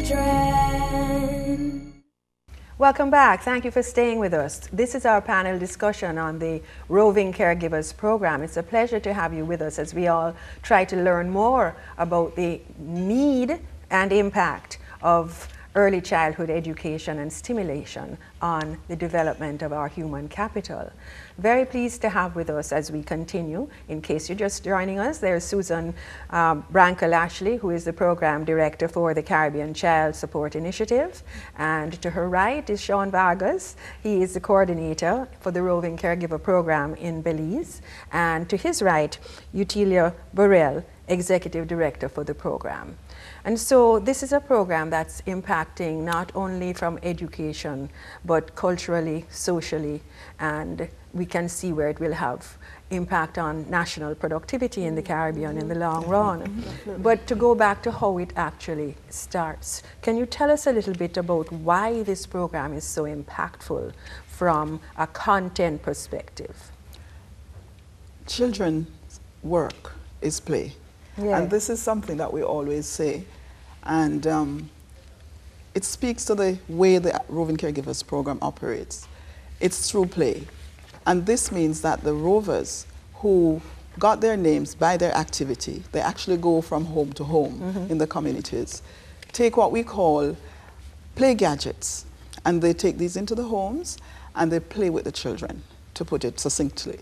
children. Welcome back. Thank you for staying with us. This is our panel discussion on the Roving Caregivers program. It's a pleasure to have you with us as we all try to learn more about the need and impact of early childhood education and stimulation on the development of our human capital. Very pleased to have with us as we continue. In case you're just joining us, there's Susan Branca-Lashley, who is the Program Director for the Caribbean Child Support Initiative. And to her right is Sean Vargas. He is the Coordinator for the Roving Caregiver Program in Belize. And to his right, Utilia Burrell, Executive Director for the program. And so this is a program that's impacting not only from education, but culturally, socially, and we can see where it will have impact on national productivity in the Caribbean in the long run. But to go back to how it actually starts, can you tell us a little bit about why this program is so impactful from a content perspective? Children's work is play. Yeah. And this is something that we always say. And it speaks to the way the Roving Caregivers program operates. It's through play. And this means that the rovers who got their names by their activity, they actually go from home to home in the communities, take what we call play gadgets. And they take these into the homes and they play with the children, to put it succinctly.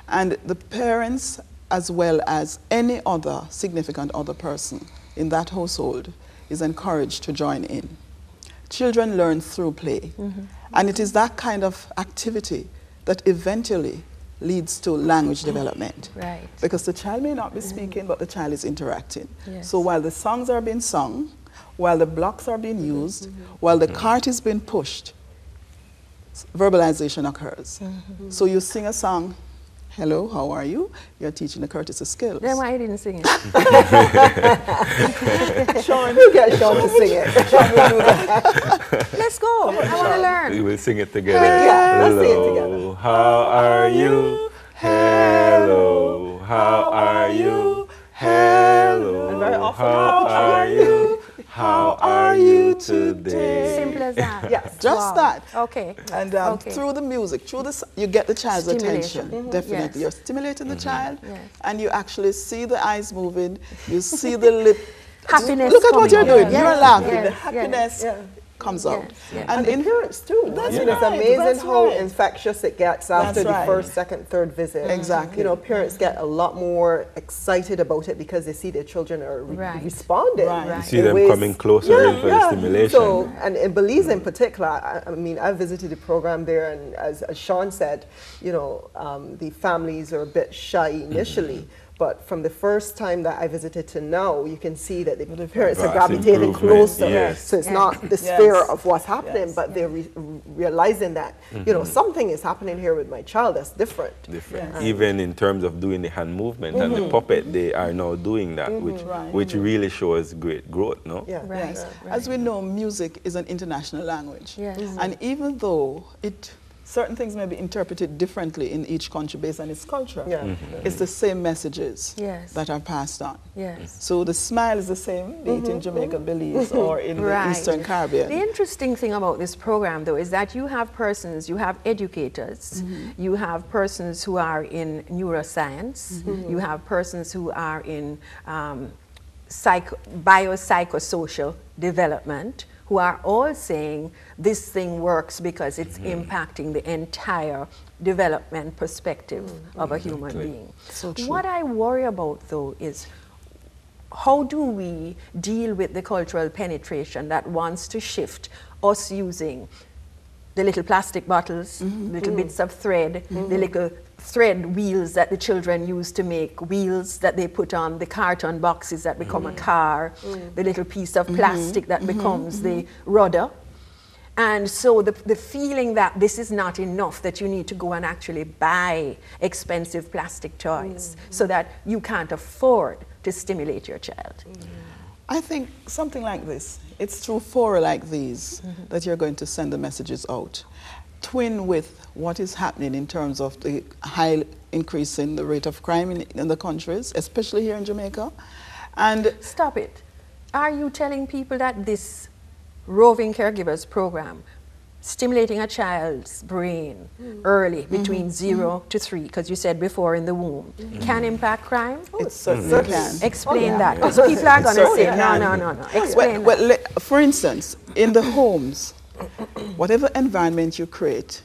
And the parents, as well as any other significant other person in that household, is encouraged to join in. Children learn through play. And it is that kind of activity that eventually leads to language development. Right. Because the child may not be speaking, but the child is interacting. Yes. So while the songs are being sung, while the blocks are being used, while the cart is being pushed, verbalization occurs. So you sing a song, hello, how are you? You're teaching the courtesy skills. Then why you didn't sing it? Sean, you get Sean to sing it. Sean will do that. Let's go. I want to learn. We will sing it together. Yeah, let's hello, sing it together. How are you? Hello, how are you? Hello, And very often, how are you? How are you today? Simple as that. Yes, just that. Okay. And Okay. through the music, through the, you get the child's Stimulation. attention. Definitely. Yes. You're stimulating the child, Yes. and you actually see the eyes moving, you see the lip. Happiness Look at what you're coming. doing. Yes. You're laughing. Yes. The happiness comes out. Yes. And in parents too. I mean, it's amazing how infectious it gets after the first, second, third visit. Exactly. You know, parents get a lot more excited about it because they see their children are responding. Right. You see them coming closer in for the stimulation. So, and in Belize in particular, I mean, I visited the program there, and as Sean said, you know, the families are a bit shy initially. But from the first time that I visited to now, you can see that the parents are gravitating closer. Yes. So it's not the sphere of what's happening, but they're realizing that, you know, something is happening here with my child that's different. Even in terms of doing the hand movement and the puppet, they are now doing that, which really shows great growth, no? Yeah. Yes. As we know, music is an international language. Yes. And even though certain things may be interpreted differently in each country based on its culture, it's the same messages that are passed on. Yes. So the smile is the same, be it in Jamaica, Belize, or in the Eastern Caribbean. The interesting thing about this program, though, is that you have persons, you have educators, you have persons who are in neuroscience, you have persons who are in biopsychosocial development, who are all saying this thing works because it's impacting the entire development perspective of a human being. So true. What I worry about, though, is how do we deal with the cultural penetration that wants to shift us using the little plastic bottles, little bits of thread, the little thread wheels that the children use to make wheels that they put on the carton boxes that become a car, the little piece of plastic that becomes the rudder. And so the feeling that this is not enough, that you need to go and actually buy expensive plastic toys so that you can't afford to stimulate your child. I think something like this, it's through fora like these that you're going to send the messages out. Twin with what is happening in terms of the high increase in the rate of crime in the countries, especially here in Jamaica. And stop it. Are you telling people that this roving caregivers program, stimulating a child's brain early, between 0 to 3, because you said before in the womb, can impact crime? It certainly can. Explain that, because people are going to say, no. Explain that. For instance, in the homes, whatever environment you create,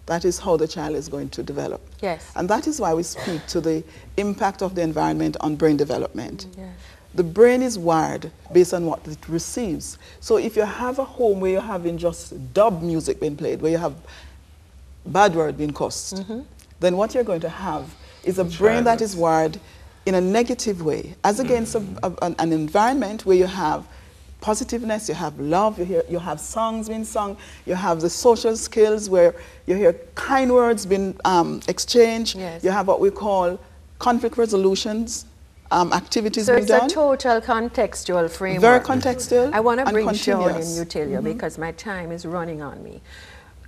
that is how the child is going to develop. Yes. And that is why we speak to the impact of the environment on brain development. Yes. The brain is wired based on what it receives. So if you have a home where you're having just dub music being played, where you have bad word being cussed, then what you're going to have is a brain that is wired in a negative way, as against an environment where you have positiveness, you have love, you have songs being sung, you have the social skills where you hear kind words being exchanged, you have what we call conflict resolutions, activities being done. So it's a total contextual framework. Very contextual. I want to bring Sean in, Utilia, because my time is running on me.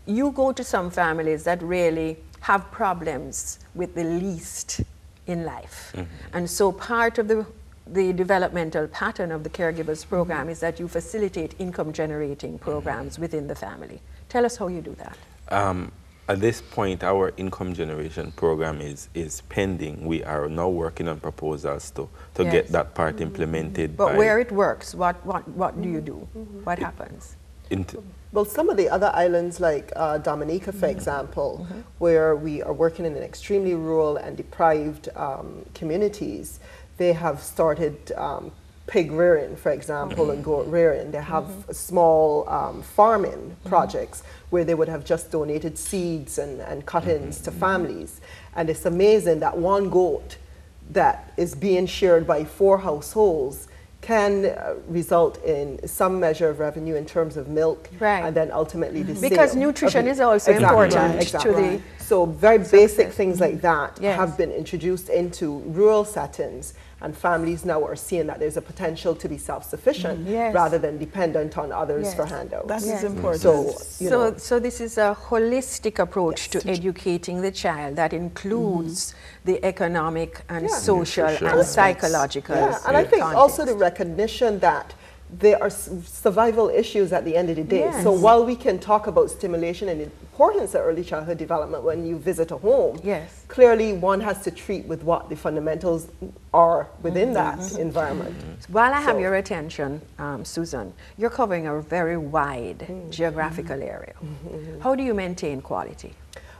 You go to some families that really have problems with the least in life. And so part of the developmental pattern of the caregivers program is that you facilitate income generating programs within the family. Tell us how you do that. At this point, our income generation program is pending. We are now working on proposals to get that part implemented. But where it works, what do you do? What happens? Well, some of the other islands like Dominica, for example, where we are working in extremely rural and deprived communities, they have started pig rearing, for example, and goat rearing. They have small farming projects where they would have just donated seeds and cuttings to families. And it's amazing that one goat that is being shared by 4 households can result in some measure of revenue in terms of milk, and then ultimately the sale. Because nutrition is also important to the... So very basic things like that have been introduced into rural settings, and families now are seeing that there's a potential to be self-sufficient rather than dependent on others for handouts. That is important. So this is a holistic approach to educating the child that includes the economic and social and psychological. And I think also the recognition that there are survival issues at the end of the day. So while we can talk about stimulation and the importance of early childhood development when you visit a home, clearly one has to treat with what the fundamentals are within that environment. While I have your attention, Susan, you're covering a very wide geographical area. How do you maintain quality?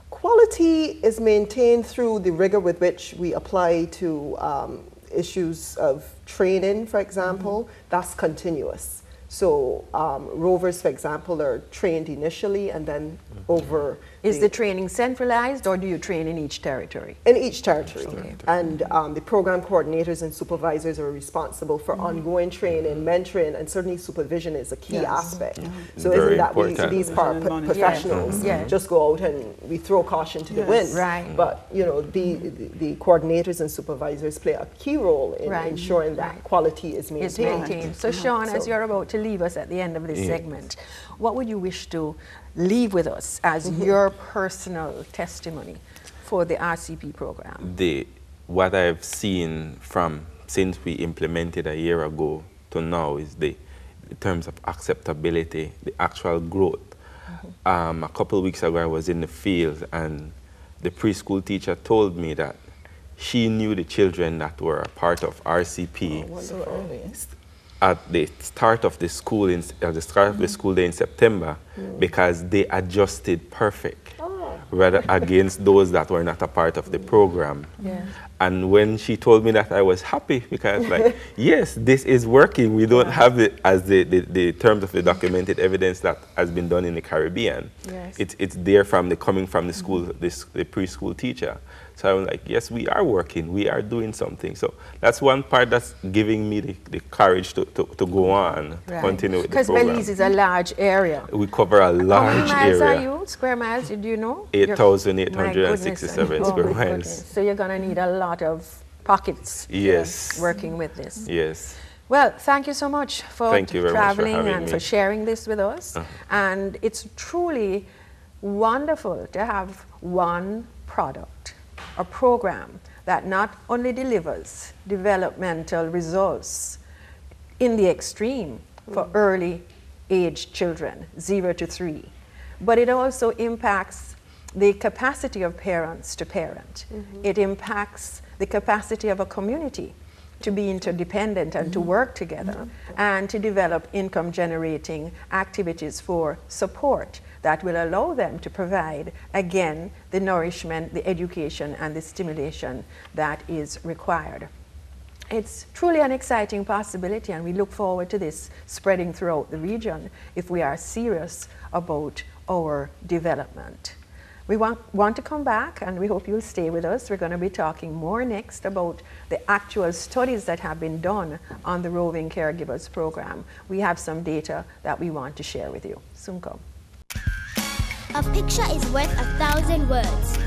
Quality is maintained through the rigor with which we apply to issues of training, for example. That's continuous. So rovers, for example, are trained initially and then over... Is the training centralized or do you train in each territory? In each territory. And the program coordinators and supervisors are responsible for ongoing training, mentoring, and certainly supervision is a key aspect. So Very isn't that these professionals just go out and we throw caution to the wind. But you know, the coordinators and supervisors play a key role in ensuring that quality is maintained. So Sean, as you're about to leave us at the end of this segment, what would you wish to leave with us as your personal testimony for the RCP program? What I've seen from since we implemented a year ago to now is in terms of acceptability, the actual growth. A couple of weeks ago I was in the field and the preschool teacher told me that she knew the children that were a part of RCP at the start of the school the school day in September because they adjusted perfect rather against those that were not a part of the program. And when she told me that, I was happy because like, yes, this is working. We don't have it as the terms of the documented evidence that has been done in the Caribbean. It's there coming from the school, the preschool teacher. So I'm like, yes, we are working, we are doing something. So that's one part that's giving me the courage to go on, continue with the program. Because Belize is a large area. We cover a large area. How many miles are you? Square miles, do you know? 8,867 square miles. So you're going to need a lot of pockets working with this. Well, thank you so much for traveling and for sharing this with us. And it's truly wonderful to have one product, a program that not only delivers developmental results in the extreme for early aged children, 0 to 3. But it also impacts the capacity of parents to parent. It impacts the capacity of a community to be interdependent and to work together and to develop income generating activities for support that will allow them to provide, again, the nourishment, the education, and the stimulation that is required. It's truly an exciting possibility, and we look forward to this spreading throughout the region if we are serious about our development. We want to come back, and we hope you'll stay with us. We're going to be talking more next about the actual studies that have been done on the Roving Caregivers Program. We have some data that we want to share with you. Soon come. A picture is worth 1,000 words.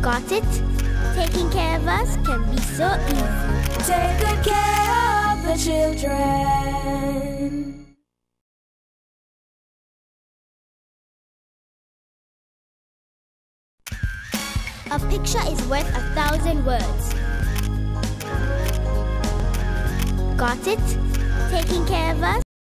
Got it? Taking care of us can be so easy. Take good care of the children. A picture is worth 1,000 words. Got it? Taking care of us